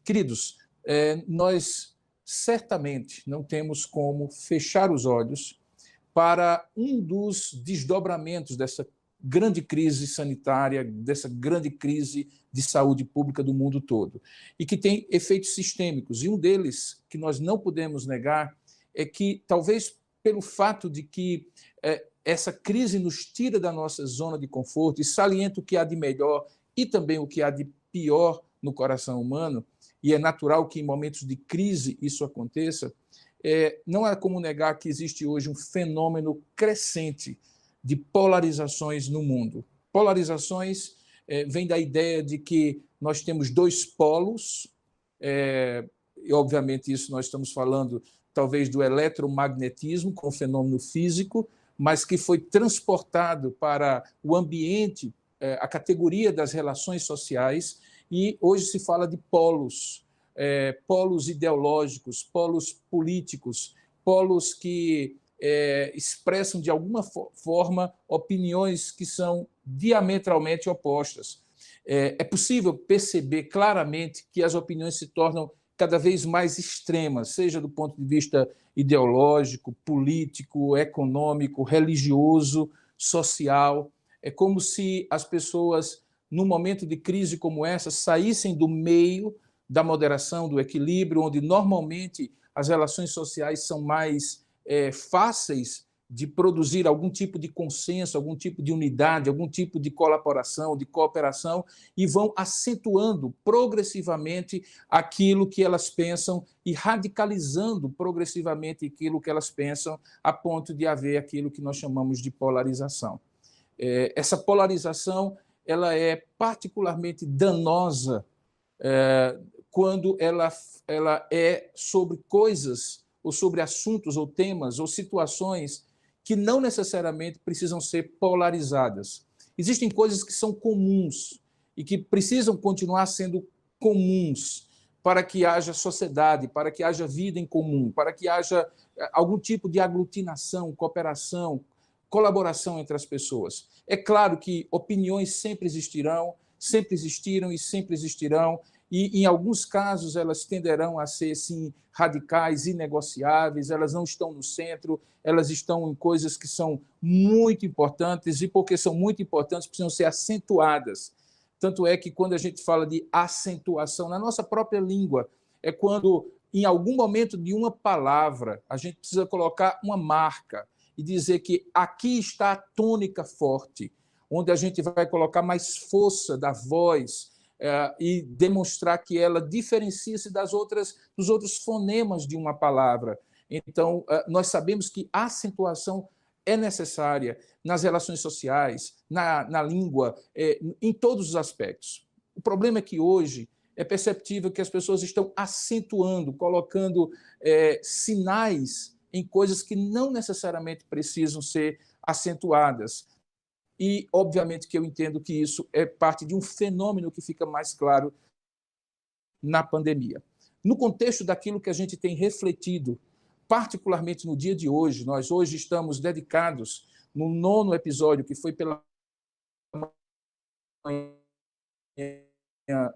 Queridos, nós certamente não temos como fechar os olhos para um dos desdobramentos dessa grande crise sanitária, dessa grande crise de saúde pública do mundo todo, e que tem efeitos sistêmicos. E um deles, que nós não podemos negar, é que, talvez pelo fato de que essa crise nos tira da nossa zona de conforto e salienta o que há de melhor e também o que há de pior no coração humano, e é natural que em momentos de crise isso aconteça, não há como negar que existe hoje um fenômeno crescente de polarizações no mundo. Polarizações vem da ideia de que nós temos dois polos, e obviamente isso nós estamos falando talvez do eletromagnetismo, com um fenômeno físico, mas que foi transportado para o ambiente, a categoria das relações sociais, e hoje se fala de polos, polos ideológicos, polos políticos, polos que expressam de alguma forma opiniões que são diametralmente opostas. É possível perceber claramente que as opiniões se tornam cada vez mais extremas, seja do ponto de vista ideológico, político, econômico, religioso, social. É como se as pessoas, num momento de crise como essa, saíssem do meio da moderação, do equilíbrio, onde normalmente as relações sociais são mais fáceis de produzir algum tipo de consenso, algum tipo de unidade, algum tipo de colaboração, de cooperação, e vão acentuando progressivamente aquilo que elas pensam e radicalizando progressivamente aquilo que elas pensam, a ponto de haver aquilo que nós chamamos de polarização. Essa polarização ela é particularmente danosa quando ela é sobre coisas, ou sobre assuntos, ou temas, ou situações que não necessariamente precisam ser polarizadas. Existem coisas que são comuns e que precisam continuar sendo comuns para que haja sociedade, para que haja vida em comum, para que haja algum tipo de aglutinação, cooperação, colaboração entre as pessoas. É claro que opiniões sempre existirão, sempre existiram e sempre existirão, e, em alguns casos, elas tenderão a ser, sim, radicais, inegociáveis, elas não estão no centro, elas estão em coisas que são muito importantes, e porque são muito importantes, precisam ser acentuadas. Tanto é que, quando a gente fala de acentuação, na nossa própria língua, é quando, em algum momento de uma palavra, a gente precisa colocar uma marca e dizer que aqui está a tônica forte, onde a gente vai colocar mais força da voz, e demonstrar que ela diferencia-se dos outros fonemas de uma palavra. Então, nós sabemos que a acentuação é necessária nas relações sociais, na língua, em todos os aspectos. O problema é que hoje é perceptível que as pessoas estão acentuando, colocando sinais em coisas que não necessariamente precisam ser acentuadas. E, obviamente, que eu entendo que isso é parte de um fenômeno que fica mais claro na pandemia. No contexto daquilo que a gente tem refletido, particularmente no dia de hoje, nós hoje estamos dedicados no 9º episódio, que foi pela manhã,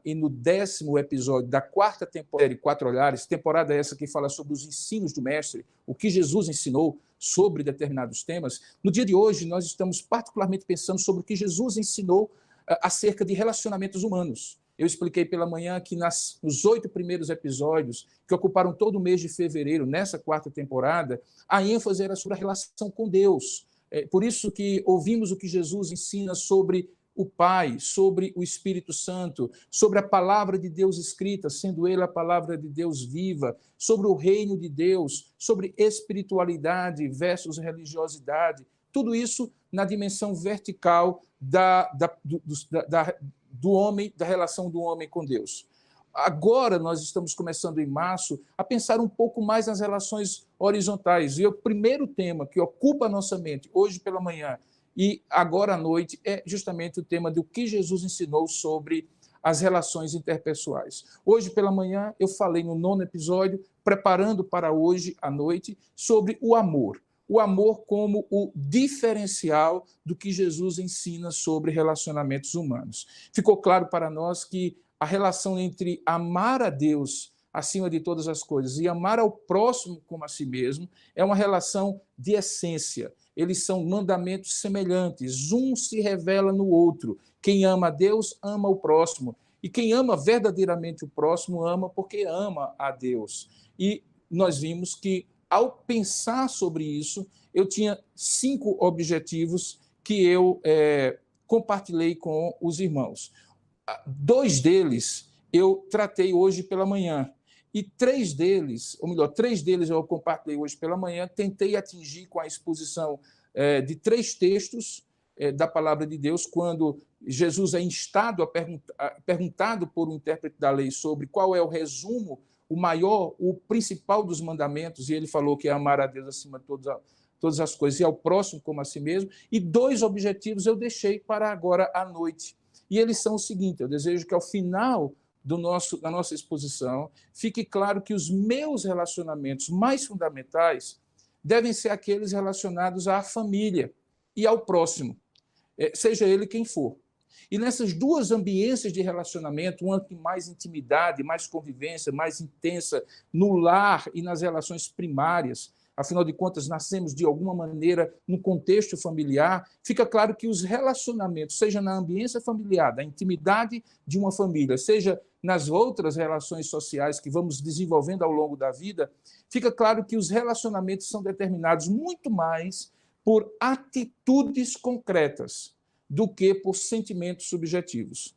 e no 10º episódio da 4ª temporada de Quatro Olhares, temporada essa que fala sobre os ensinos do Mestre, o que Jesus ensinou sobre determinados temas. No dia de hoje, nós estamos particularmente pensando sobre o que Jesus ensinou acerca de relacionamentos humanos. Eu expliquei pela manhã que nos 8 primeiros episódios, que ocuparam todo o mês de fevereiro, nessa 4ª temporada, a ênfase era sobre a relação com Deus. Por isso que ouvimos o que Jesus ensina sobre o Pai, sobre o Espírito Santo, sobre a palavra de Deus escrita, sendo ele a palavra de Deus viva, sobre o reino de Deus, sobre espiritualidade versus religiosidade, tudo isso na dimensão vertical do homem, da relação do homem com Deus. Agora nós estamos começando em março a pensar um pouco mais nas relações horizontais, e o primeiro tema que ocupa a nossa mente hoje pela manhã e agora à noite é justamente o tema do que Jesus ensinou sobre as relações interpessoais. Hoje pela manhã eu falei no 9º episódio, preparando para hoje à noite, sobre o amor. O amor como o diferencial do que Jesus ensina sobre relacionamentos humanos. Ficou claro para nós que a relação entre amar a Deus acima de todas as coisas e amar ao próximo como a si mesmo é uma relação de essência. Eles são mandamentos semelhantes, um se revela no outro. Quem ama a Deus, ama o próximo. E quem ama verdadeiramente o próximo, ama porque ama a Deus. E nós vimos que, ao pensar sobre isso, eu tinha 5 objetivos que eu compartilhei com os irmãos. 2 deles eu tratei hoje pela manhã. E 3 deles, ou melhor, 3 deles eu compartilhei hoje pela manhã, tentei atingir com a exposição de 3 textos da palavra de Deus, quando Jesus é instado perguntado por um intérprete da lei sobre qual é o resumo, o maior, o principal dos mandamentos, e ele falou que é amar a Deus acima de todas as coisas e ao próximo como a si mesmo. E 2 objetivos eu deixei para agora à noite. E eles são o seguinte: eu desejo que ao final da nossa exposição fique claro que os meus relacionamentos mais fundamentais devem ser aqueles relacionados à família e ao próximo, seja ele quem for. E nessas 2 ambiências de relacionamento, uma com mais intimidade, mais convivência, mais intensa no lar e nas relações primárias, afinal de contas, nascemos de alguma maneira num contexto familiar, fica claro que os relacionamentos, seja na ambiência familiar, da intimidade de uma família, seja nas outras relações sociais que vamos desenvolvendo ao longo da vida, fica claro que os relacionamentos são determinados muito mais por atitudes concretas do que por sentimentos subjetivos.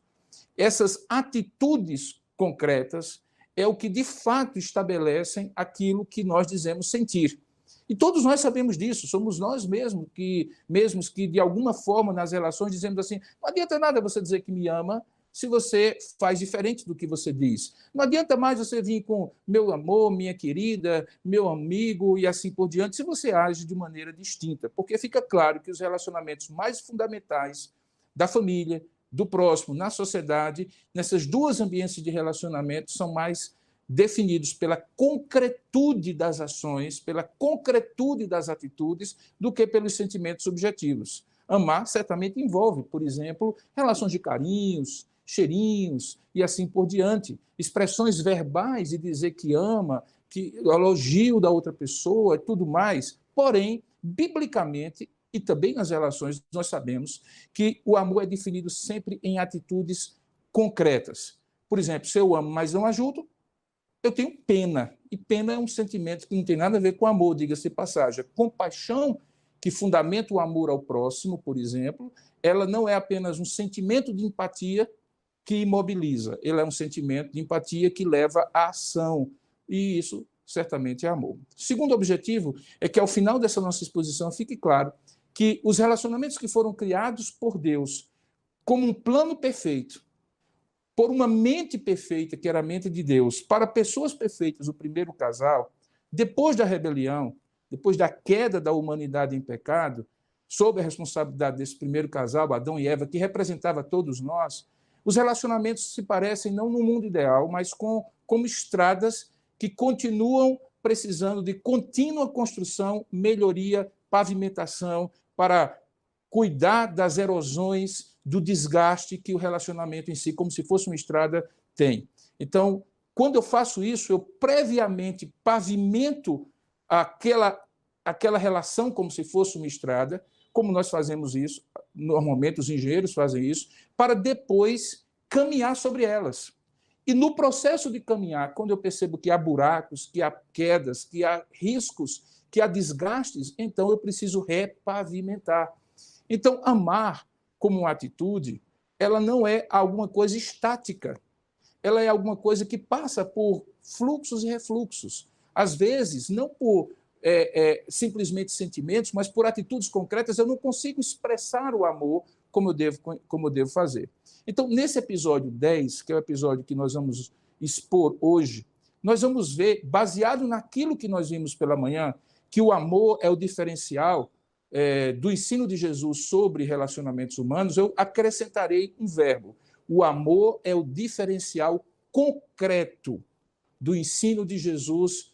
Essas atitudes concretas é o que, de fato, estabelecem aquilo que nós dizemos sentir. E todos nós sabemos disso, somos nós mesmos que, de alguma forma, nas relações, dizemos assim: não adianta nada você dizer que me ama se você faz diferente do que você diz. Não adianta mais você vir com meu amor, minha querida, meu amigo e assim por diante, se você age de maneira distinta. Porque fica claro que os relacionamentos mais fundamentais da família, do próximo, na sociedade, nessas 2 ambiências de relacionamento, são mais definidos pela concretude das ações, pela concretude das atitudes, do que pelos sentimentos subjetivos. Amar certamente envolve, por exemplo, relações de carinhos, cheirinhos e assim por diante, expressões verbais de dizer que ama, que elogio da outra pessoa e tudo mais. Porém, biblicamente e também nas relações, nós sabemos que o amor é definido sempre em atitudes concretas. Por exemplo, se eu amo, mas não ajudo, eu tenho pena. E pena é um sentimento que não tem nada a ver com amor, diga-se de passagem. A compaixão que fundamenta o amor ao próximo, por exemplo, ela não é apenas um sentimento de empatia que imobiliza, ela é um sentimento de empatia que leva à ação. E isso certamente é amor. O segundo objetivo é que, ao final dessa nossa exposição, fique claro que os relacionamentos que foram criados por Deus como um plano perfeito, por uma mente perfeita, que era a mente de Deus, para pessoas perfeitas, o primeiro casal, depois da rebelião, depois da queda da humanidade em pecado, sob a responsabilidade desse primeiro casal, Adão e Eva, que representava todos nós, os relacionamentos se parecem não no mundo ideal, mas como estradas que continuam precisando de contínua construção, melhoria, pavimentação, para cuidar das erosões, do desgaste que o relacionamento em si, como se fosse uma estrada, tem. Então, quando eu faço isso, eu previamente pavimento aquela relação como se fosse uma estrada, como nós fazemos isso, normalmente os engenheiros fazem isso, para depois caminhar sobre elas. E no processo de caminhar, quando eu percebo que há buracos, que há quedas, que há riscos, que há desgastes, então eu preciso repavimentar. Então, amar como uma atitude, ela não é alguma coisa estática. Ela é alguma coisa que passa por fluxos e refluxos. Às vezes, não por simplesmente sentimentos, mas por atitudes concretas, eu não consigo expressar o amor como eu devo fazer. Então, nesse episódio 10, que é o episódio que nós vamos expor hoje, nós vamos ver, baseado naquilo que nós vimos pela manhã, que o amor é o diferencial do ensino de Jesus sobre relacionamentos humanos. Eu acrescentarei um verbo. O amor é o diferencial concreto do ensino de Jesus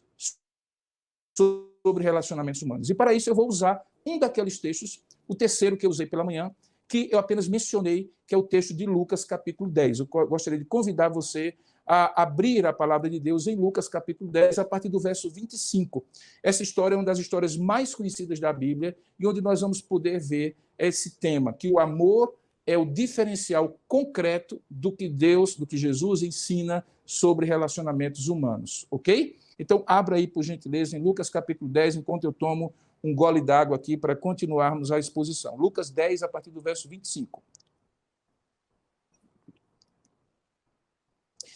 sobre relacionamentos humanos. E para isso eu vou usar um daqueles textos, o terceiro que eu usei pela manhã, que eu apenas mencionei, que é o texto de Lucas, capítulo 10. Eu gostaria de convidar você a abrir a palavra de Deus em Lucas, capítulo 10, a partir do verso 25. Essa história é uma das histórias mais conhecidas da Bíblia e onde nós vamos poder ver esse tema, que o amor é o diferencial concreto do que Deus, do que Jesus ensina sobre relacionamentos humanos, ok? Então, abra aí, por gentileza, em Lucas capítulo 10, enquanto eu tomo um gole d'água aqui para continuarmos a exposição. Lucas 10, a partir do verso 25.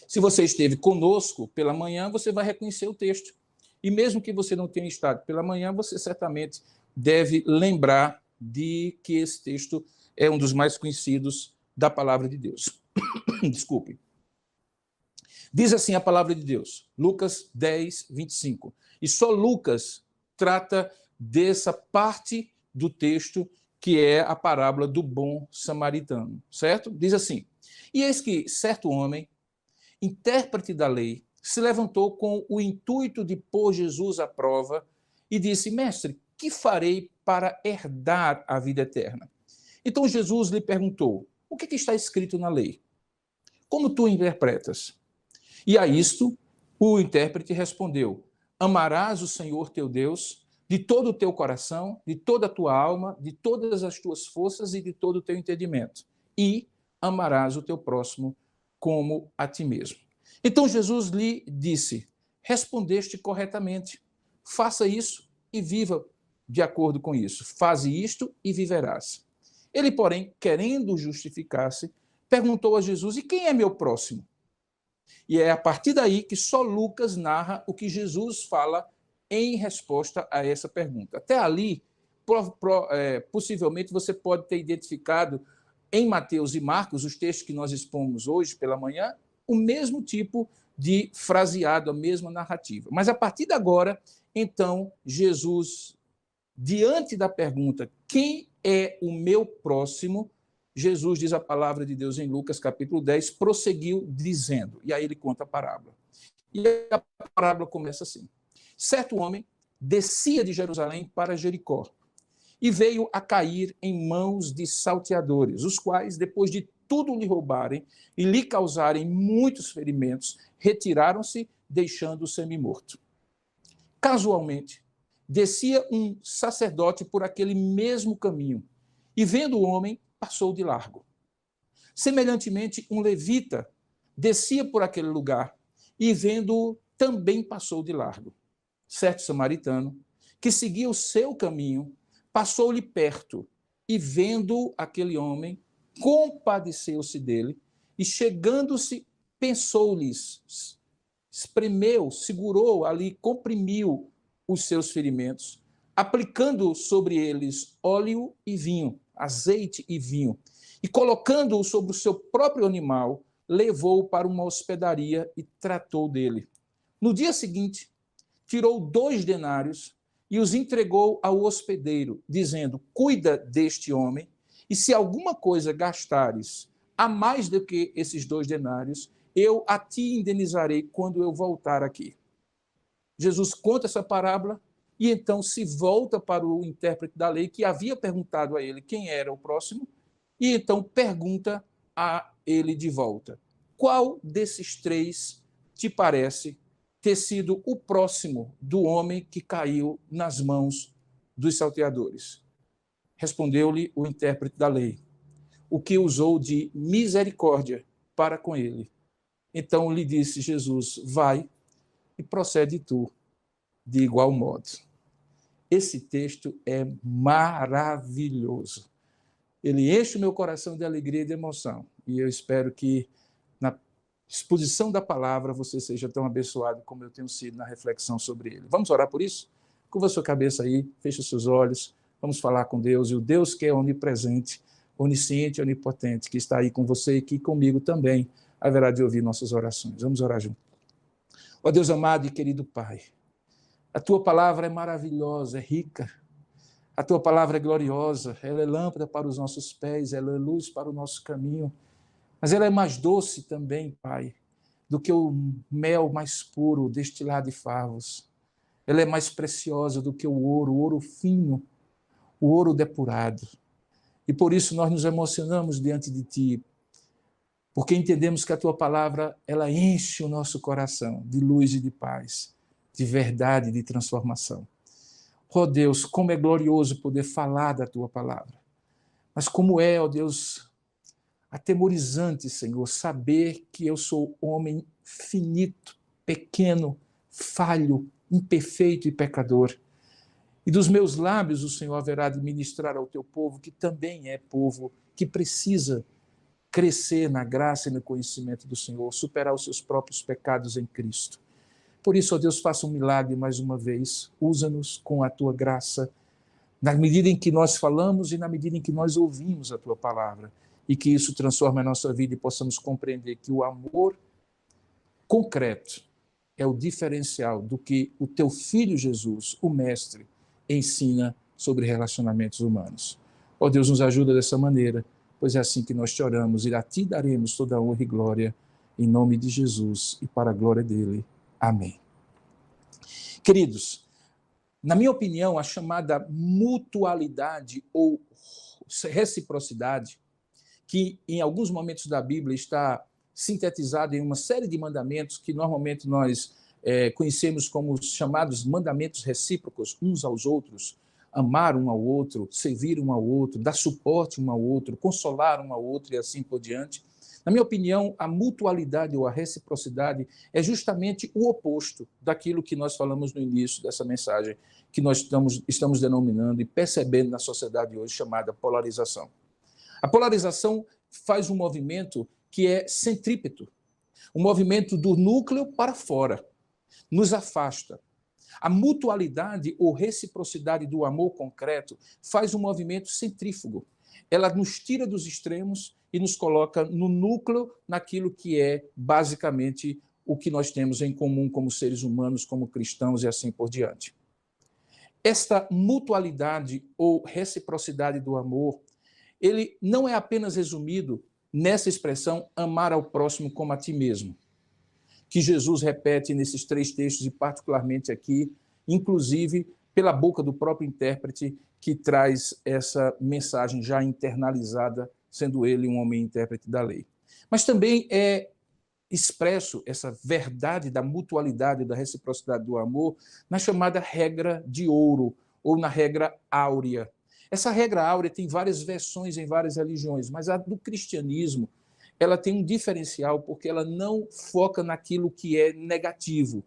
Se você esteve conosco pela manhã, você vai reconhecer o texto. E mesmo que você não tenha estado pela manhã, você certamente deve lembrar de que esse texto é um dos mais conhecidos da palavra de Deus. Desculpe. Diz assim a palavra de Deus, Lucas 10, 25. E só Lucas trata dessa parte do texto que é a parábola do bom samaritano, certo? Diz assim, e eis que certo homem, intérprete da lei, se levantou com o intuito de pôr Jesus à prova e disse, mestre, que farei para herdar a vida eterna? Então Jesus lhe perguntou, o que está escrito na lei? Como tu interpretas? E a isto o intérprete respondeu, amarás o Senhor teu Deus de todo o teu coração, de toda a tua alma, de todas as tuas forças e de todo o teu entendimento. E amarás o teu próximo como a ti mesmo. Então Jesus lhe disse, respondeste corretamente, faça isso e viva de acordo com isso. Faze isto e viverás. Ele, porém, querendo justificar-se, perguntou a Jesus, e quem é meu próximo? E é a partir daí que só Lucas narra o que Jesus fala em resposta a essa pergunta. Até ali, possivelmente você pode ter identificado em Mateus e Marcos, os textos que nós expomos hoje pela manhã, o mesmo tipo de fraseado, a mesma narrativa. Mas a partir de agora, então, Jesus, diante da pergunta, quem é o meu próximo? Jesus, diz a palavra de Deus em Lucas, capítulo 10, prosseguiu dizendo, e aí ele conta a parábola. E a parábola começa assim. Certo homem descia de Jerusalém para Jericó e veio a cair em mãos de salteadores, os quais, depois de tudo lhe roubarem e lhe causarem muitos ferimentos, retiraram-se, deixando-o semi-morto. Casualmente, descia um sacerdote por aquele mesmo caminho e, vendo o homem, passou de largo. Semelhantemente, um levita descia por aquele lugar e, vendo-o, também passou de largo. Certo samaritano, que seguia o seu caminho, passou-lhe perto e, vendo aquele homem, compadeceu-se dele e, chegando-se, pensou-lhes, espremeu, segurou ali, comprimiu os seus ferimentos, aplicando sobre eles óleo e vinho, azeite e vinho, e colocando-o sobre o seu próprio animal, levou-o para uma hospedaria e tratou dele. No dia seguinte, tirou 2 denários e os entregou ao hospedeiro, dizendo, cuida deste homem, e se alguma coisa gastares a mais do que esses 2 denários, eu a ti indenizarei quando eu voltar aqui. Jesus conta essa parábola e então se volta para o intérprete da lei que havia perguntado a ele quem era o próximo e então pergunta a ele de volta, qual desses 3 te parece ter sido o próximo do homem que caiu nas mãos dos salteadores? Respondeu-lhe o intérprete da lei, o que usou de misericórdia para com ele. Então lhe disse Jesus, vai e procede tu de igual modo. Esse texto é maravilhoso. Ele enche o meu coração de alegria e de emoção. E eu espero que na exposição da palavra você seja tão abençoado como eu tenho sido na reflexão sobre ele. Vamos orar por isso? Curva a sua cabeça aí, feche os seus olhos, vamos falar com Deus. E o Deus que é onipresente, onisciente e onipotente, que está aí com você e aqui comigo também, haverá de ouvir nossas orações. Vamos orar juntos. Ó Deus amado e querido Pai, a tua palavra é maravilhosa, é rica. A tua palavra é gloriosa, ela é lâmpada para os nossos pés, ela é luz para o nosso caminho. Mas ela é mais doce também, Pai, do que o mel mais puro destilado de favos. Ela é mais preciosa do que o ouro fino, o ouro depurado. E por isso nós nos emocionamos diante de Ti, porque entendemos que a Tua palavra, ela enche o nosso coração de luz e de paz, de verdade e de transformação. Ó Deus, como é glorioso poder falar da Tua palavra. Mas como é, ó Deus, atemorizante, Senhor, saber que eu sou homem finito, pequeno, falho, imperfeito e pecador. E dos meus lábios o Senhor haverá de ministrar ao teu povo, que também é povo, que precisa crescer na graça e no conhecimento do Senhor, superar os seus próprios pecados em Cristo. Por isso, ó Deus, faça um milagre mais uma vez. Usa-nos com a tua graça, na medida em que nós falamos e na medida em que nós ouvimos a tua palavra, e que isso transforme a nossa vida e possamos compreender que o amor concreto é o diferencial do que o teu Filho Jesus, o Mestre, ensina sobre relacionamentos humanos. Ó Deus, nos ajuda dessa maneira, pois é assim que nós te oramos e a ti daremos toda a honra e glória, em nome de Jesus e para a glória dele. Amém. Queridos, na minha opinião, a chamada mutualidade ou reciprocidade, que em alguns momentos da Bíblia está sintetizada em uma série de mandamentos que normalmente nós conhecemos como os chamados mandamentos recíprocos uns aos outros, amar um ao outro, servir um ao outro, dar suporte um ao outro, consolar um ao outro e assim por diante. Na minha opinião, a mutualidade ou a reciprocidade é justamente o oposto daquilo que nós falamos no início dessa mensagem, que nós estamos denominando e percebendo na sociedade hoje, chamada polarização. A polarização faz um movimento que é centrípeto, um movimento do núcleo para fora, nos afasta. A mutualidade ou reciprocidade do amor concreto faz um movimento centrífugo. Ela nos tira dos extremos e nos coloca no núcleo, naquilo que é basicamente o que nós temos em comum como seres humanos, como cristãos e assim por diante. Esta mutualidade ou reciprocidade do amor, ele não é apenas resumido nessa expressão amar ao próximo como a ti mesmo, que Jesus repete nesses 3 textos e particularmente aqui, inclusive pela boca do próprio intérprete que traz essa mensagem já internalizada, sendo ele um homem intérprete da lei. Mas também é expresso essa verdade da mutualidade, da reciprocidade do amor, na chamada regra de ouro, ou na regra áurea. Essa regra áurea tem várias versões em várias religiões, mas a do cristianismo, ela tem um diferencial porque ela não foca naquilo que é negativo,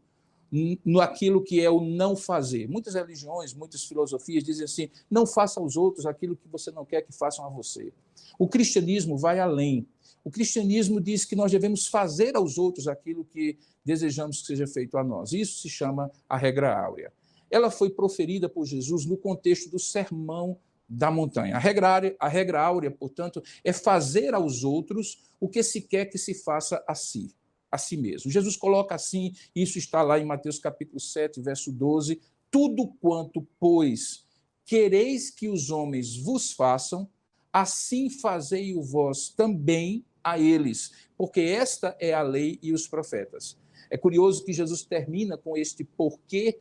naquilo que é o não fazer. Muitas religiões, muitas filosofias dizem assim, não faça aos outros aquilo que você não quer que façam a você. O cristianismo vai além. O cristianismo diz que nós devemos fazer aos outros aquilo que desejamos que seja feito a nós. Isso se chama a regra áurea. Ela foi proferida por Jesus no contexto do Sermão da Montanha. A regra áurea, portanto, é fazer aos outros o que se quer que se faça a si mesmo. Jesus coloca assim, isso está lá em Mateus capítulo 7, verso 12, tudo quanto, pois, quereis que os homens vos façam, assim fazei-o vós também a eles, porque esta é a lei e os profetas. É curioso que Jesus termina com este porquê,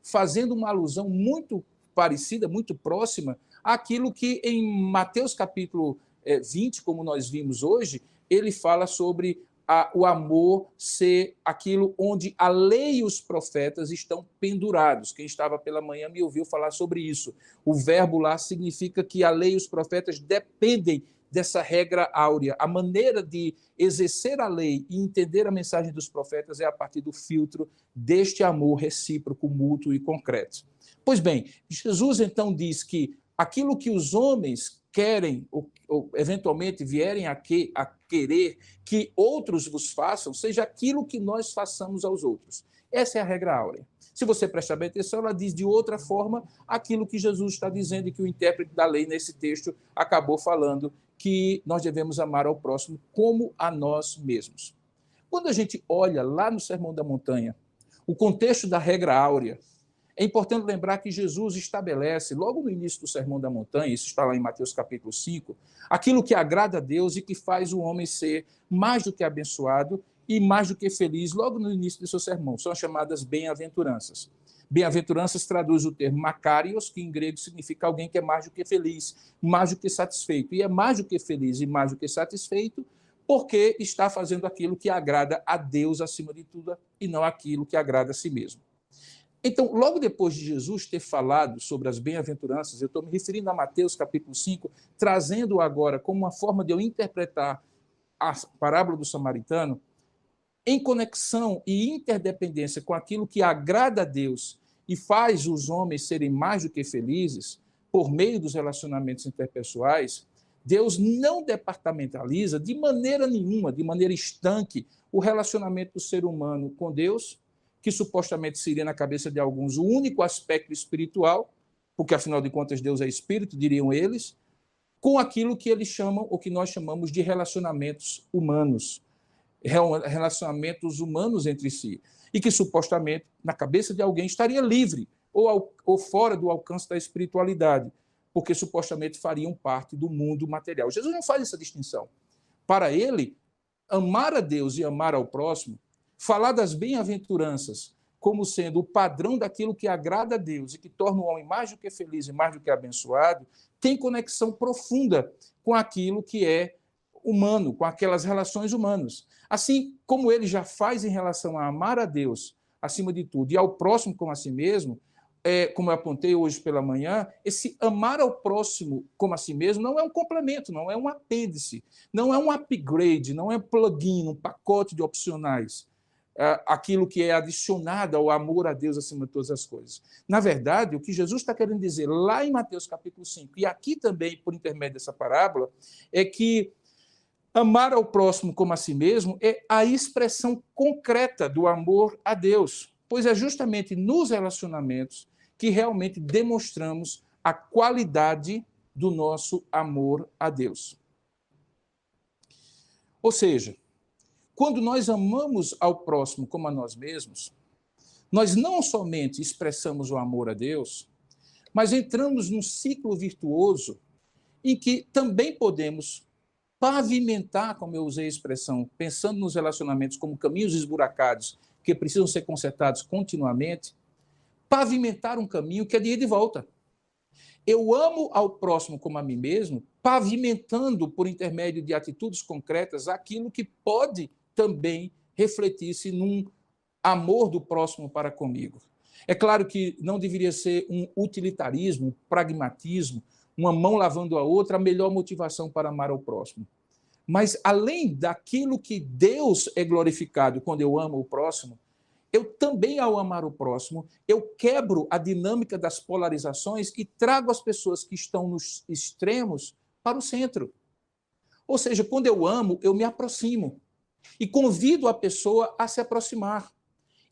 fazendo uma alusão muito parecida, muito próxima, àquilo que em Mateus capítulo 20, como nós vimos hoje, ele fala sobre o amor ser aquilo onde a lei e os profetas estão pendurados. Quem estava pela manhã me ouviu falar sobre isso. O verbo lá significa que a lei e os profetas dependem dessa regra áurea. A maneira de exercer a lei e entender a mensagem dos profetas é a partir do filtro deste amor recíproco, mútuo e concreto. Pois bem, Jesus então diz que aquilo que os homens querem ou eventualmente vierem a querer que outros vos façam, seja aquilo que nós façamos aos outros. Essa é a regra áurea. Se você prestar bem atenção, ela diz de outra forma aquilo que Jesus está dizendo e que o intérprete da lei nesse texto acabou falando, que nós devemos amar ao próximo como a nós mesmos. Quando a gente olha lá no Sermão da Montanha, o contexto da regra áurea, é importante lembrar que Jesus estabelece, logo no início do Sermão da Montanha, isso está lá em Mateus capítulo 5, aquilo que agrada a Deus e que faz o homem ser mais do que abençoado e mais do que feliz, logo no início do seu sermão. São as chamadas bem-aventuranças. Bem-aventuranças traduz o termo makarios, que em grego significa alguém que é mais do que feliz, mais do que satisfeito. E é mais do que feliz e mais do que satisfeito porque está fazendo aquilo que agrada a Deus acima de tudo e não aquilo que agrada a si mesmo. Então, logo depois de Jesus ter falado sobre as bem-aventuranças, eu estou me referindo a Mateus capítulo 5, trazendo agora como uma forma de eu interpretar a parábola do samaritano, em conexão e interdependência com aquilo que agrada a Deus e faz os homens serem mais do que felizes, por meio dos relacionamentos interpessoais, Deus não departamentaliza de maneira nenhuma, de maneira estanque, o relacionamento do ser humano com Deus, que supostamente seria na cabeça de alguns o único aspecto espiritual, porque afinal de contas Deus é espírito, diriam eles, com aquilo que eles chamam, ou que nós chamamos de relacionamentos humanos, relacionamentos humanos entre si, e que supostamente na cabeça de alguém estaria livre ou fora do alcance da espiritualidade, porque supostamente fariam parte do mundo material. Jesus não faz essa distinção. Para ele, amar a Deus e amar ao próximo, falar das bem-aventuranças como sendo o padrão daquilo que agrada a Deus e que torna o homem mais do que feliz e mais do que abençoado, tem conexão profunda com aquilo que é humano, com aquelas relações humanas. Assim como ele já faz em relação a amar a Deus acima de tudo e ao próximo como a si mesmo, como eu apontei hoje pela manhã, esse amar ao próximo como a si mesmo não é um complemento, não é um apêndice, não é um upgrade, não é um plugin, um pacote de opcionais, aquilo que é adicionado ao amor a Deus acima de todas as coisas. Na verdade, o que Jesus está querendo dizer lá em Mateus capítulo 5, e aqui também por intermédio dessa parábola, é que amar ao próximo como a si mesmo é a expressão concreta do amor a Deus, pois é justamente nos relacionamentos que realmente demonstramos a qualidade do nosso amor a Deus. Ou seja, quando nós amamos ao próximo como a nós mesmos, nós não somente expressamos o amor a Deus, mas entramos num ciclo virtuoso em que também podemos pavimentar, como eu usei a expressão, pensando nos relacionamentos como caminhos esburacados que precisam ser consertados continuamente, pavimentar um caminho que é de ida e volta. Eu amo ao próximo como a mim mesmo, pavimentando por intermédio de atitudes concretas aquilo que pode também refletir-se num amor do próximo para comigo. É claro que não deveria ser um utilitarismo, um pragmatismo, uma mão lavando a outra, a melhor motivação para amar ao próximo. Mas, além daquilo que Deus é glorificado quando eu amo o próximo, eu também, ao amar o próximo, eu quebro a dinâmica das polarizações e trago as pessoas que estão nos extremos para o centro. Ou seja, quando eu amo, eu me aproximo e convido a pessoa a se aproximar.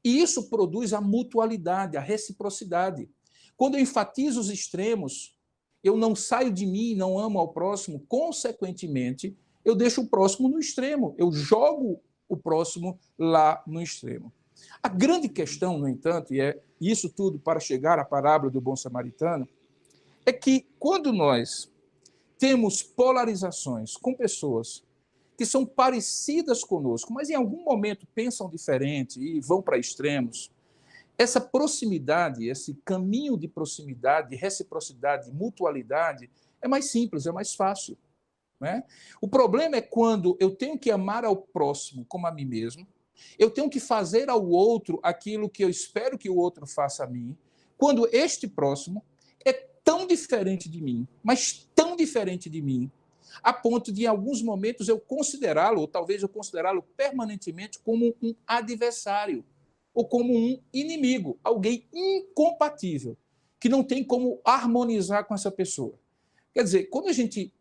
E isso produz a mutualidade, a reciprocidade. Quando eu enfatizo os extremos, eu não saio de mim e não amo ao próximo, consequentemente, eu deixo o próximo no extremo, eu jogo o próximo lá no extremo. A grande questão, no entanto, e é isso tudo para chegar à parábola do bom samaritano, é que quando nós temos polarizações com pessoas que são parecidas conosco, mas em algum momento pensam diferente e vão para extremos, essa proximidade, esse caminho de proximidade, reciprocidade, mutualidade, é mais simples, é mais fácil. Né? O problema é quando eu tenho que amar ao próximo como a mim mesmo, eu tenho que fazer ao outro aquilo que eu espero que o outro faça a mim, quando este próximo é tão diferente de mim, mas tão diferente de mim, a ponto de, em alguns momentos, eu considerá-lo, ou talvez eu considerá-lo permanentemente como um adversário, ou como um inimigo, alguém incompatível, que não tem como harmonizar com essa pessoa. Quer dizer, quando a gente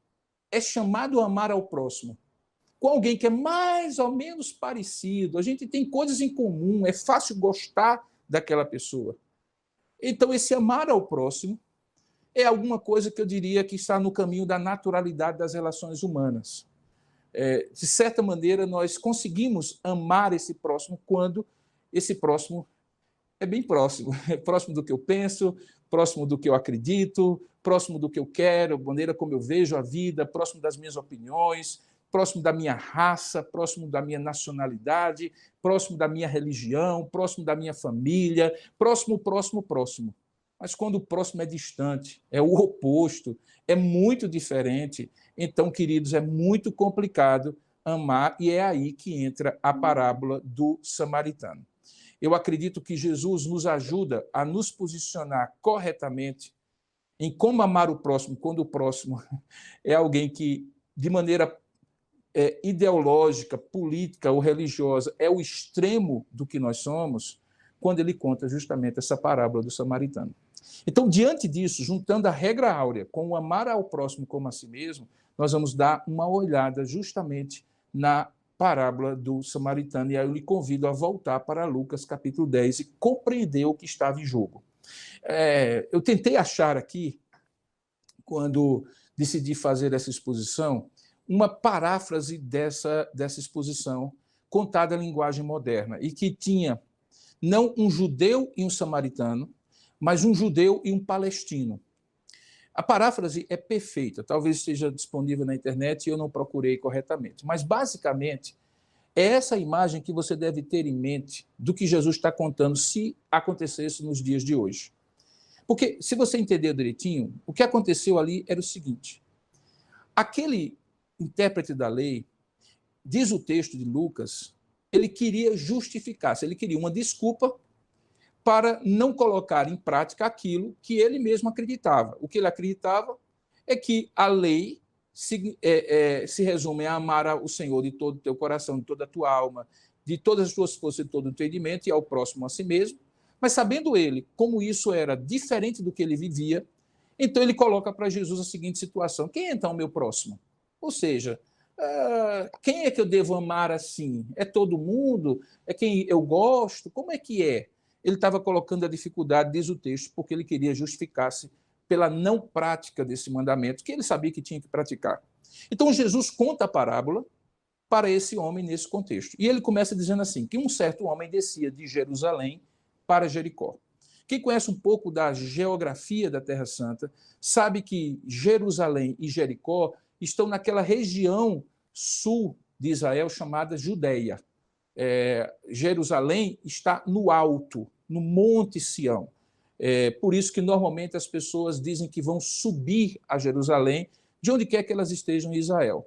é chamado a amar ao próximo, com alguém que é mais ou menos parecido, a gente tem coisas em comum, é fácil gostar daquela pessoa. Então, esse amar ao próximo é alguma coisa que eu diria que está no caminho da naturalidade das relações humanas. De certa maneira, nós conseguimos amar esse próximo quando esse próximo é bem próximo. É próximo do que eu penso, próximo do que eu acredito, próximo do que eu quero, a maneira como eu vejo a vida, próximo das minhas opiniões, próximo da minha raça, próximo da minha nacionalidade, próximo da minha religião, próximo da minha família, próximo, próximo, próximo. Mas quando o próximo é distante, é o oposto, é muito diferente, então, queridos, é muito complicado amar, e é aí que entra a parábola do samaritano. Eu acredito que Jesus nos ajuda a nos posicionar corretamente em como amar o próximo, quando o próximo é alguém que, de maneira ideológica, política ou religiosa, é o extremo do que nós somos, quando ele conta justamente essa parábola do samaritano. Então, diante disso, juntando a regra áurea com o amar ao próximo como a si mesmo, nós vamos dar uma olhada justamente na parábola do samaritano. E aí eu lhe convido a voltar para Lucas capítulo 10 e compreender o que estava em jogo. Eu tentei achar aqui, quando decidi fazer essa exposição, uma paráfrase dessa exposição, contada em linguagem moderna, e que tinha não um judeu e um samaritano, mas um judeu e um palestino. A paráfrase é perfeita, talvez esteja disponível na internet e eu não procurei corretamente, mas basicamente é essa imagem que você deve ter em mente do que Jesus está contando se acontecesse nos dias de hoje. Porque, se você entender direitinho, o que aconteceu ali era o seguinte: aquele intérprete da lei, diz o texto de Lucas, ele queria justificar-se, ele queria uma desculpa para não colocar em prática aquilo que ele mesmo acreditava. O que ele acreditava é que a lei se resume a amar o Senhor de todo o teu coração, de toda a tua alma, de todas as tuas forças, de todo o entendimento, e ao próximo a si mesmo. Mas sabendo ele como isso era diferente do que ele vivia, então ele coloca para Jesus a seguinte situação: quem é então o meu próximo? Ou seja, quem é que eu devo amar assim? É todo mundo? É quem eu gosto? Como é que é? Ele estava colocando a dificuldade, diz o texto, porque ele queria justificar-se pela não prática desse mandamento, que ele sabia que tinha que praticar. Então Jesus conta a parábola para esse homem nesse contexto. E ele começa dizendo assim, que um certo homem descia de Jerusalém para Jericó. Quem conhece um pouco da geografia da Terra Santa sabe que Jerusalém e Jericó estão naquela região sul de Israel chamada Judeia. Jerusalém está no alto, no Monte Sião. Por isso que normalmente as pessoas dizem que vão subir a Jerusalém, de onde quer que elas estejam em Israel.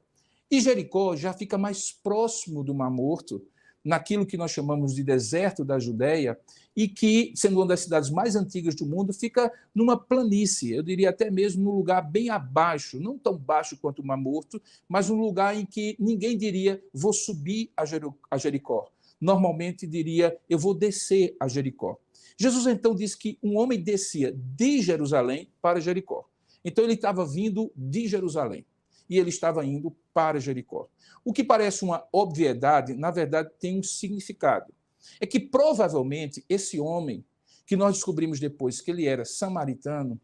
E Jericó já fica mais próximo do Mar Morto, naquilo que nós chamamos de deserto da Judéia, e que, sendo uma das cidades mais antigas do mundo, fica numa planície, eu diria até mesmo num lugar bem abaixo, não tão baixo quanto o Mar Morto, mas um lugar em que ninguém diria, vou subir a Jericó. Normalmente diria, eu vou descer a Jericó. Jesus então disse que um homem descia de Jerusalém para Jericó. Então ele estava vindo de Jerusalém e ele estava indo para Jericó. O que parece uma obviedade, na verdade, tem um significado. É que provavelmente esse homem, que nós descobrimos depois que ele era samaritano,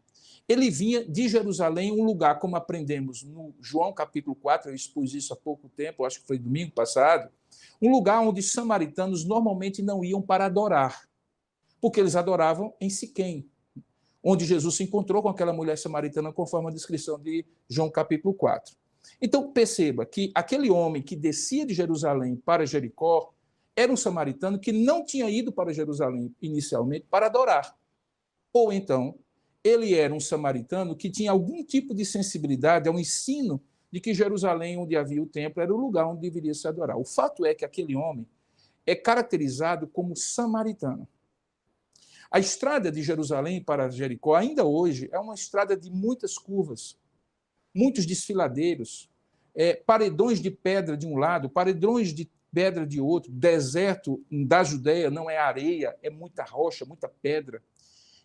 ele vinha de Jerusalém, um lugar, como aprendemos no João capítulo 4, eu expus isso há pouco tempo, acho que foi domingo passado, um lugar onde os samaritanos normalmente não iam para adorar, porque eles adoravam em Siquém, onde Jesus se encontrou com aquela mulher samaritana, conforme a descrição de João capítulo 4. Então, perceba que aquele homem que descia de Jerusalém para Jericó era um samaritano que não tinha ido para Jerusalém inicialmente para adorar. Ou então, ele era um samaritano que tinha algum tipo de sensibilidade ao ensino de que Jerusalém, onde havia o templo, era o lugar onde deveria se adorar. O fato é que aquele homem é caracterizado como samaritano. A estrada de Jerusalém para Jericó, ainda hoje, é uma estrada de muitas curvas, muitos desfiladeiros, paredões de pedra de um lado, paredões de pedra de outro, deserto da Judéia não é areia, é muita rocha, muita pedra.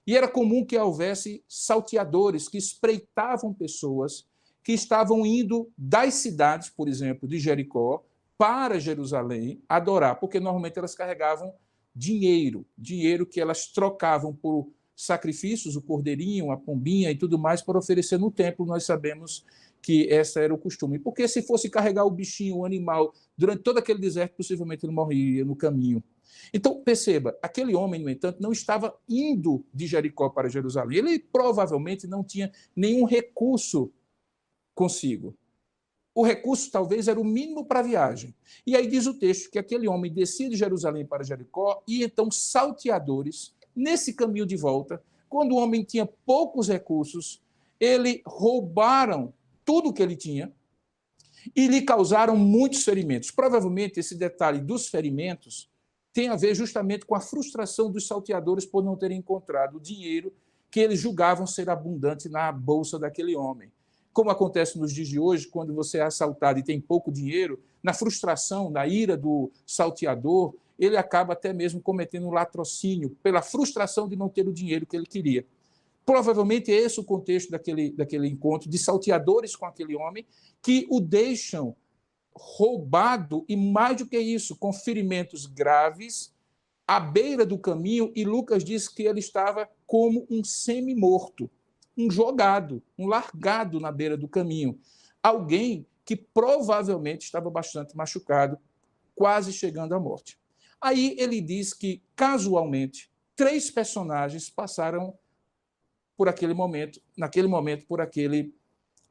E era comum que houvesse salteadores que espreitavam pessoas que estavam indo das cidades, por exemplo, de Jericó, para Jerusalém adorar, porque normalmente elas carregavam dinheiro que elas trocavam por sacrifícios, o cordeirinho, a pombinha e tudo mais, para oferecer no templo. Nós sabemos que esse era o costume. Porque se fosse carregar o bichinho, o animal, durante todo aquele deserto, possivelmente ele morreria no caminho. Então, perceba, aquele homem, no entanto, não estava indo de Jericó para Jerusalém. Ele provavelmente não tinha nenhum recurso consigo. o recurso talvez era o mínimo para a viagem. E aí diz o texto que aquele homem descia de Jerusalém para Jericó e então salteadores, nesse caminho de volta, quando o homem tinha poucos recursos, eles roubaram tudo o que ele tinha e lhe causaram muitos ferimentos. Provavelmente esse detalhe dos ferimentos tem a ver justamente com a frustração dos salteadores por não terem encontrado o dinheiro que eles julgavam ser abundante na bolsa daquele homem. Como acontece nos dias de hoje, quando você é assaltado e tem pouco dinheiro, na frustração, na ira do salteador, ele acaba até mesmo cometendo um latrocínio pela frustração de não ter o dinheiro que ele queria. Provavelmente é esse o contexto daquele encontro de salteadores com aquele homem que o deixam roubado e, mais do que isso, com ferimentos graves à beira do caminho, e Lucas diz que ele estava como um semi-morto, um jogado, um largado na beira do caminho. Alguém que provavelmente estava bastante machucado, quase chegando à morte. Aí ele diz que, casualmente, 3 personagens passaram por aquele momento, naquele momento, por aquele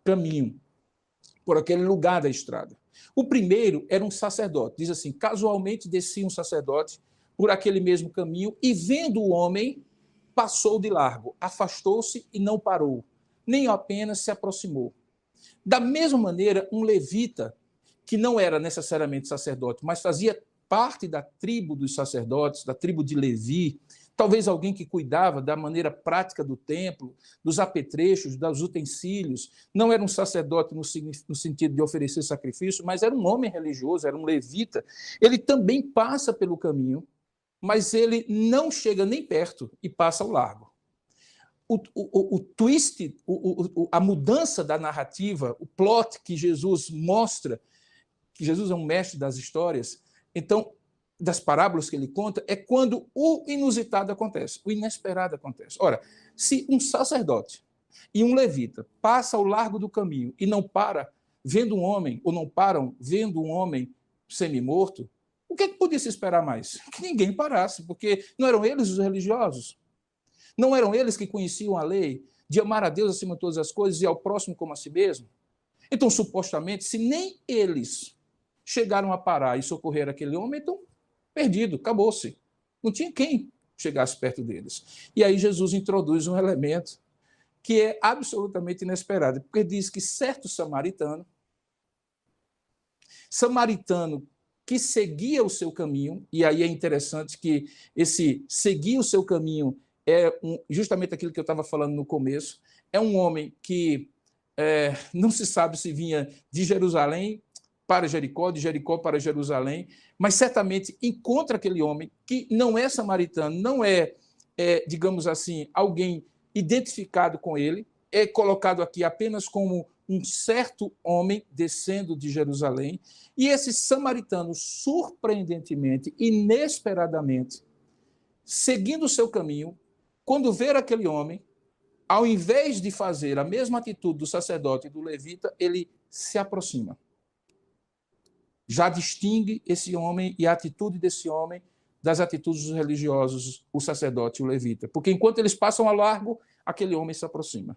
caminho, por aquele lugar da estrada. O primeiro era um sacerdote. Diz assim, casualmente descia um sacerdote por aquele mesmo caminho e, vendo o homem, passou de largo, afastou-se e não parou, nem apenas se aproximou. Da mesma maneira, um levita, que não era necessariamente sacerdote, mas fazia parte da tribo dos sacerdotes, da tribo de Levi, talvez alguém que cuidava da maneira prática do templo, dos apetrechos, dos utensílios, não era um sacerdote no sentido de oferecer sacrifício, mas era um homem religioso, era um levita. Ele também passa pelo caminho, mas ele não chega nem perto e passa ao largo. O twist, a mudança da narrativa, o plot que Jesus mostra, que Jesus é um mestre das histórias, então, das parábolas que ele conta, é quando o inusitado acontece, o inesperado acontece. Ora, se um sacerdote e um levita passa ao largo do caminho e não para vendo um homem, ou não param vendo um homem semi-morto, o que podia se esperar mais? Que ninguém parasse, porque não eram eles os religiosos? Não eram eles que conheciam a lei de amar a Deus acima de todas as coisas e ao próximo como a si mesmo? Então, supostamente, se nem eles chegaram a parar e socorrer aquele homem, então, perdido, acabou-se. Não tinha quem chegasse perto deles. E aí Jesus introduz um elemento que é absolutamente inesperado, porque diz que certo samaritano que seguia o seu caminho, e aí é interessante que esse seguir o seu caminho é justamente aquilo que eu estava falando no começo, é um homem que não se sabe se vinha de Jerusalém para Jericó, de Jericó para Jerusalém, mas certamente encontra aquele homem que não é samaritano, não digamos assim, alguém identificado com ele, é colocado aqui apenas como um certo homem descendo de Jerusalém, e esse samaritano, surpreendentemente, inesperadamente, seguindo o seu caminho, quando ver aquele homem, ao invés de fazer a mesma atitude do sacerdote e do levita, ele se aproxima. Já distingue esse homem e a atitude desse homem das atitudes dos religiosos, o sacerdote e o levita. Porque enquanto eles passam ao largo, aquele homem se aproxima.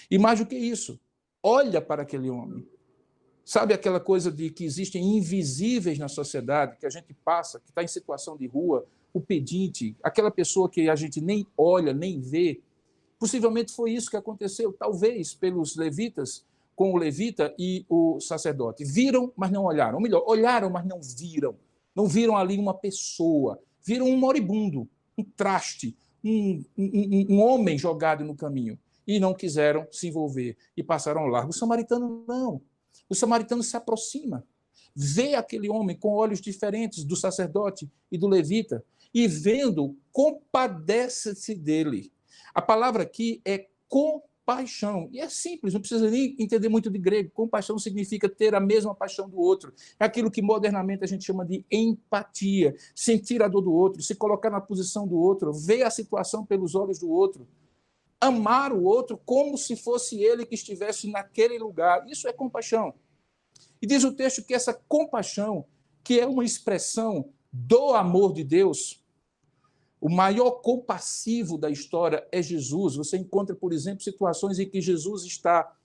E mais do que isso, olha para aquele homem. Sabe aquela coisa de que existem invisíveis na sociedade, que a gente passa, que está em situação de rua, o pedinte, aquela pessoa que a gente nem olha, nem vê. Possivelmente foi isso que aconteceu, talvez, pelos levitas, com o levita e o sacerdote. Viram, mas não olharam. Ou melhor, olharam, mas não viram. Não viram ali uma pessoa. Viram um moribundo, um traste, um homem jogado no caminho. E não quiseram se envolver e passaram ao largo. O samaritano não. O samaritano se aproxima, vê aquele homem com olhos diferentes do sacerdote e do levita, e vendo, compadece-se dele. A palavra aqui é compaixão, e é simples, não precisa nem entender muito de grego. Compaixão significa ter a mesma paixão do outro. É aquilo que modernamente a gente chama de empatia, sentir a dor do outro, se colocar na posição do outro, ver a situação pelos olhos do outro, amar o outro como se fosse ele que estivesse naquele lugar. Isso é compaixão. E diz o texto que essa compaixão, que é uma expressão do amor de Deus, o maior compassivo da história é Jesus. Você encontra, por exemplo, situações em que Jesus está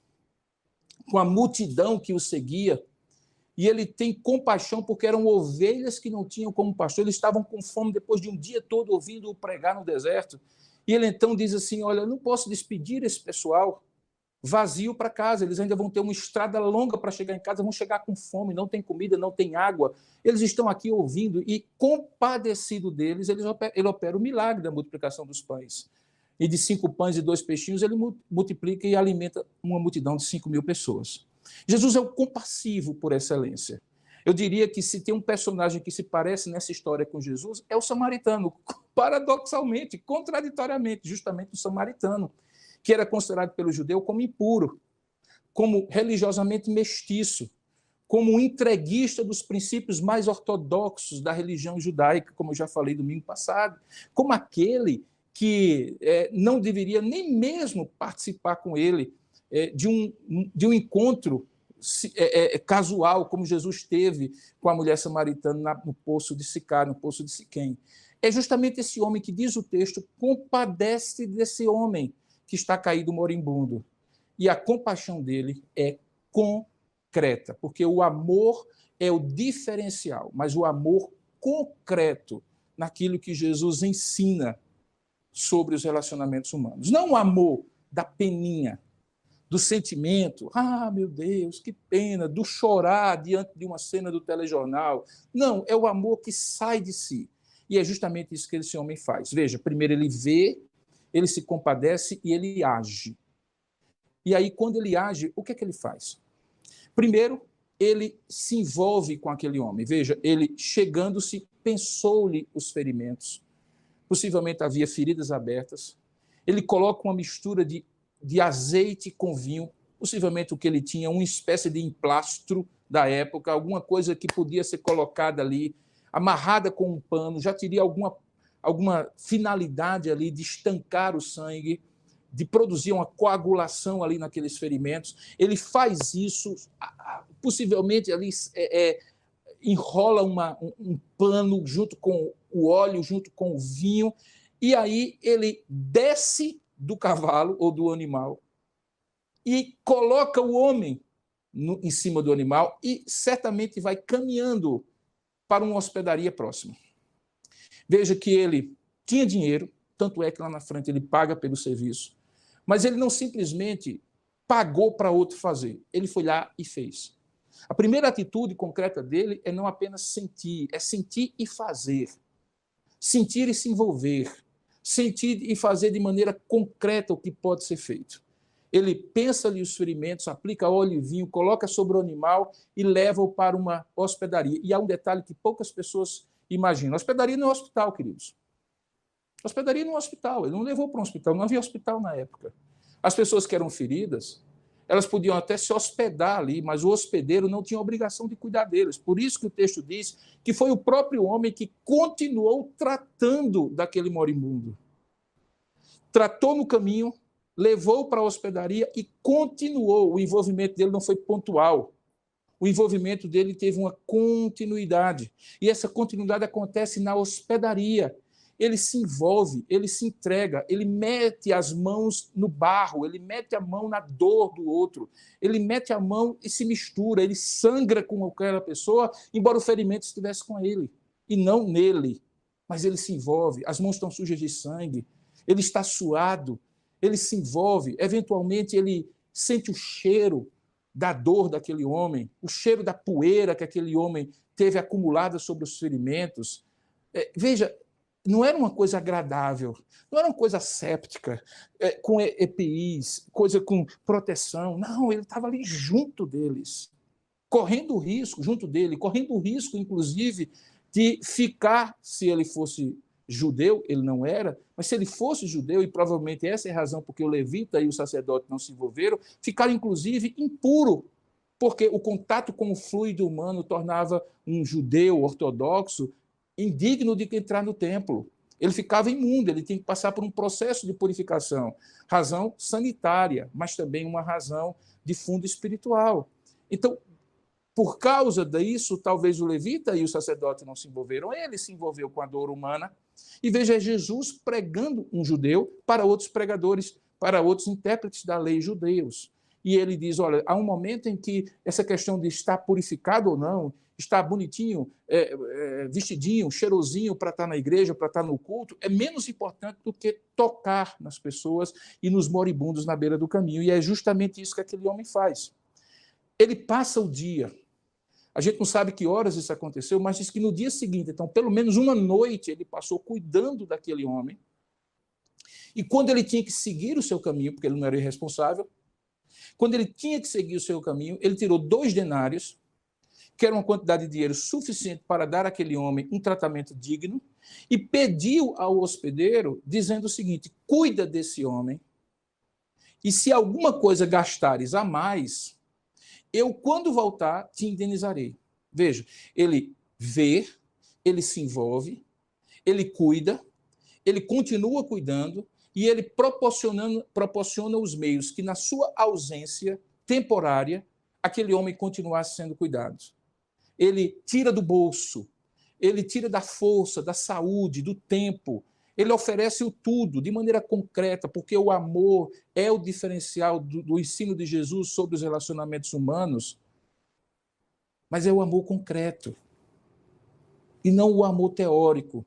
com a multidão que o seguia, e ele tem compaixão porque eram ovelhas que não tinham como pastor, eles estavam com fome depois de um dia todo ouvindo-o pregar no deserto. E ele então diz assim, olha, eu não posso despedir esse pessoal vazio para casa, eles ainda vão ter uma estrada longa para chegar em casa, vão chegar com fome, não tem comida, não tem água, eles estão aqui ouvindo, e compadecido deles, ele opera o milagre da multiplicação dos pães. E de 5 pães e 2 peixinhos, ele multiplica e alimenta uma multidão de 5.000 pessoas. Jesus é o compassivo por excelência. Eu diria que se tem um personagem que se parece nessa história com Jesus, é o samaritano, paradoxalmente, contraditoriamente, justamente o samaritano, que era considerado pelo judeu como impuro, como religiosamente mestiço, como um entreguista dos princípios mais ortodoxos da religião judaica, como eu já falei domingo passado, como aquele que não deveria nem mesmo participar com ele de um encontro casual, como Jesus teve com a mulher samaritana no poço de Sicá, no poço de Siquém. É justamente esse homem que, diz o texto, compadece desse homem que está caído moribundo. E a compaixão dele é concreta, porque o amor é o diferencial, mas o amor concreto naquilo que Jesus ensina sobre os relacionamentos humanos. Não o amor da peninha, do sentimento, meu Deus, que pena, do chorar diante de uma cena do telejornal. Não, é o amor que sai de si. E é justamente isso que esse homem faz. Veja, primeiro ele vê, ele se compadece e ele age. E aí, quando ele age, o que é que ele faz? Primeiro, ele se envolve com aquele homem. Veja, ele chegando-se, pensou-lhe os ferimentos. Possivelmente havia feridas abertas. Ele coloca uma mistura de azeite com vinho, possivelmente o que ele tinha, uma espécie de emplastro da época, alguma coisa que podia ser colocada ali, amarrada com um pano, já teria alguma finalidade ali de estancar o sangue, de produzir uma coagulação ali naqueles ferimentos. Ele faz isso, possivelmente ali enrola um pano junto com o óleo, junto com o vinho, e aí ele desce do cavalo ou do animal e coloca o homem em cima do animal e certamente vai caminhando para uma hospedaria próxima. Veja que ele tinha dinheiro, tanto é que lá na frente ele paga pelo serviço, mas ele não simplesmente pagou para outro fazer, ele foi lá e fez. A primeira atitude concreta dele é não apenas sentir, é sentir e fazer. Sentir e se envolver. Sentir e fazer de maneira concreta o que pode ser feito. Ele pensa-lhe os ferimentos, aplica óleo e vinho, coloca sobre o animal e leva-o para uma hospedaria. E há um detalhe que poucas pessoas imaginam. Hospedaria não é hospital, queridos. Hospedaria não é hospital. Ele não levou para um hospital, não havia hospital na época. As pessoas que eram feridas, elas podiam até se hospedar ali, mas o hospedeiro não tinha obrigação de cuidar deles. Por isso que o texto diz que foi o próprio homem que continuou tratando daquele moribundo. Tratou no caminho, levou para a hospedaria e continuou. O envolvimento dele não foi pontual. O envolvimento dele teve uma continuidade. E essa continuidade acontece na hospedaria. Ele se envolve, ele se entrega, ele mete as mãos no barro, ele mete a mão na dor do outro, ele mete a mão e se mistura, ele sangra com aquela pessoa, embora o ferimento estivesse com ele, e não nele. Mas ele se envolve, as mãos estão sujas de sangue, ele está suado, ele se envolve, eventualmente ele sente o cheiro da dor daquele homem, o cheiro da poeira que aquele homem teve acumulada sobre os ferimentos. Veja, não era uma coisa agradável, não era uma coisa séptica, com EPIs, coisa com proteção. Não, ele estava ali junto deles, correndo o risco, junto dele, correndo o risco, inclusive, de ficar, se ele fosse judeu, ele não era, mas se ele fosse judeu, e provavelmente essa é a razão porque o levita e o sacerdote não se envolveram, ficaram, inclusive, impuro, porque o contato com o fluido humano tornava um judeu ortodoxo indigno de entrar no templo. Ele ficava imundo, ele tinha que passar por um processo de purificação. Razão sanitária, mas também uma razão de fundo espiritual. Então, por causa disso, talvez o levita e o sacerdote não se envolveram. Ele se envolveu com a dor humana. E veja Jesus pregando um judeu para outros pregadores, para outros intérpretes da lei judeus. e ele diz, olha, há um momento em que essa questão de estar purificado ou não, estar bonitinho, vestidinho, cheirosinho para estar na igreja, para estar no culto, é menos importante do que tocar nas pessoas e nos moribundos na beira do caminho. E é justamente isso que aquele homem faz. Ele passa o dia. A gente não sabe que horas isso aconteceu, mas diz que no dia seguinte, então, pelo menos uma noite, ele passou cuidando daquele homem. E quando ele tinha que seguir o seu caminho, porque ele não era irresponsável, quando ele tinha que seguir o seu caminho, ele tirou 2 denários, que era uma quantidade de dinheiro suficiente para dar àquele homem um tratamento digno, e pediu ao hospedeiro, dizendo o seguinte, cuida desse homem, e se alguma coisa gastares a mais, eu, quando voltar, te indenizarei. Veja, ele vê, ele se envolve, ele cuida, ele continua cuidando, e ele proporciona os meios que, na sua ausência temporária, aquele homem continuasse sendo cuidado. Ele tira do bolso, ele tira da força, da saúde, do tempo, ele oferece o tudo de maneira concreta, porque o amor é o diferencial do ensino de Jesus sobre os relacionamentos humanos, mas é o amor concreto, e não o amor teórico,